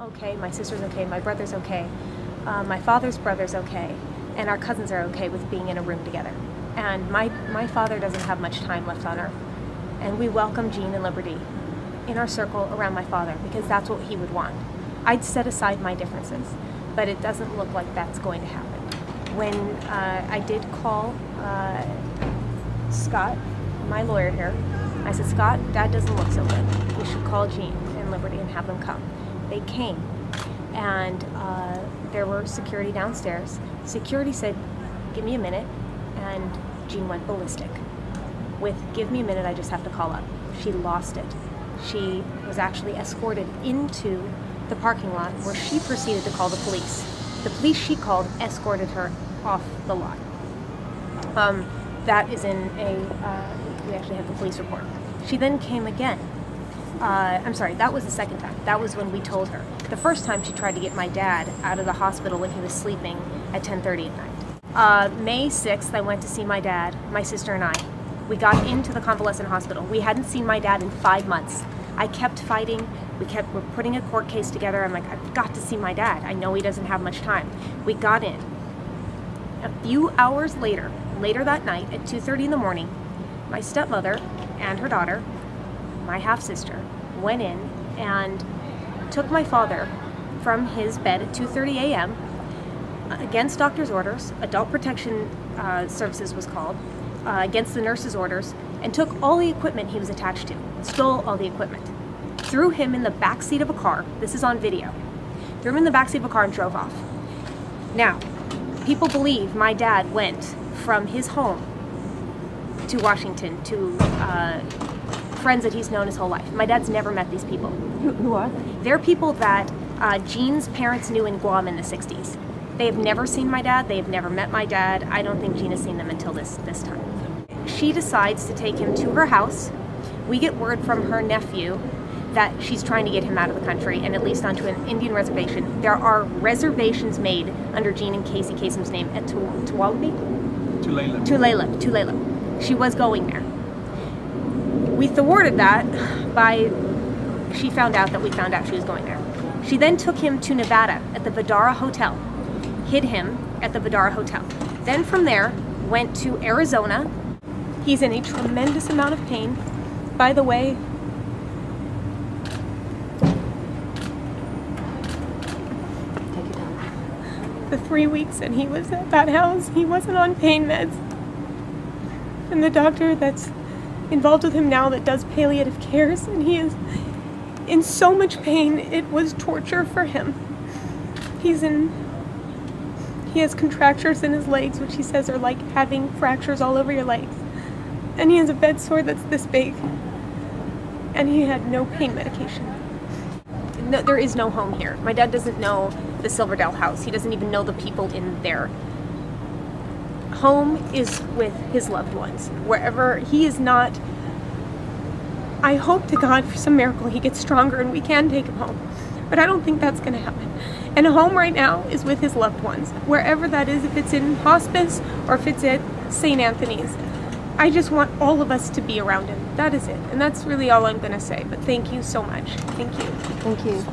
Okay, my sister's okay, my brother's okay, my father's brother's okay, and our cousins are okay with being in a room together. And my father doesn't have much time left on earth. And we welcome Jean and Liberty in our circle around my father because that's what he would want. I'd set aside my differences, but it doesn't look like that's going to happen. When I did call Scott, my lawyer here, I said, Scott, Dad doesn't look so good. We should call Jean and Liberty and have them come. They came, and there were security downstairs. Security said, give me a minute, and Jean went ballistic. With give me a minute, I just have to call up. She lost it. She was actually escorted into the parking lot where she proceeded to call the police. The police she called escorted her off the lot. That is in a, we actually have the police report. She then came again. I'm sorry, that was the second time. That was when we told her. The first time she tried to get my dad out of the hospital when he was sleeping at 10:30 at night. May 6th, I went to see my dad, my sister and I. We got into the convalescent hospital. We hadn't seen my dad in 5 months. I kept fighting. We're putting a court case together. I'm like, I've got to see my dad. I know he doesn't have much time. We got in. A few hours later that night at 2:30 in the morning, my stepmother and her daughter, my half-sister, went in and took my father from his bed at 2:30 a.m. against doctor's orders. Adult Protection Services was called, against the nurse's orders, and took all the equipment he was attached to, stole all the equipment, threw him in the back seat of a car. This is on video. Threw him in the back seat of a car and drove off. Now, people believe my dad went from his home to Washington to friends that he's known his whole life. My dad's never met these people. Who are they? They're people that Jean's parents knew in Guam in the 60s. They have never seen my dad. They have never met my dad. I don't think Jean has seen them until this time. She decides to take him to her house. We get word from her nephew that she's trying to get him out of the country and at least onto an Indian reservation. There are reservations made under Jean and Kerri Casem's name at Tulalip. She was going there. We thwarted that by, she found out that we found out she was going there. She then took him to Nevada at the Vidara Hotel, hid him at the Vidara Hotel. Then from there, went to Arizona. He's in a tremendous amount of pain. By the way, take it down. The 3 weeks that he was at that house, he wasn't on pain meds. And the doctor that's involved with him now that does palliative cares, and he is in so much pain, it was torture for him. He has contractures in his legs, which he says are like having fractures all over your legs. And he has a bed sore that's this big. And he had no pain medication. No, there is no home here. My dad doesn't know the Silverdale house. He doesn't even know the people in there. Home is with his loved ones. Wherever he is not, I hope to God for some miracle he gets stronger and we can take him home. But I don't think that's going to happen. And home right now is with his loved ones. Wherever that is, if it's in hospice or if it's at St. Anthony's. I just want all of us to be around him. That is it. And that's really all I'm going to say. But thank you so much. Thank you. Thank you.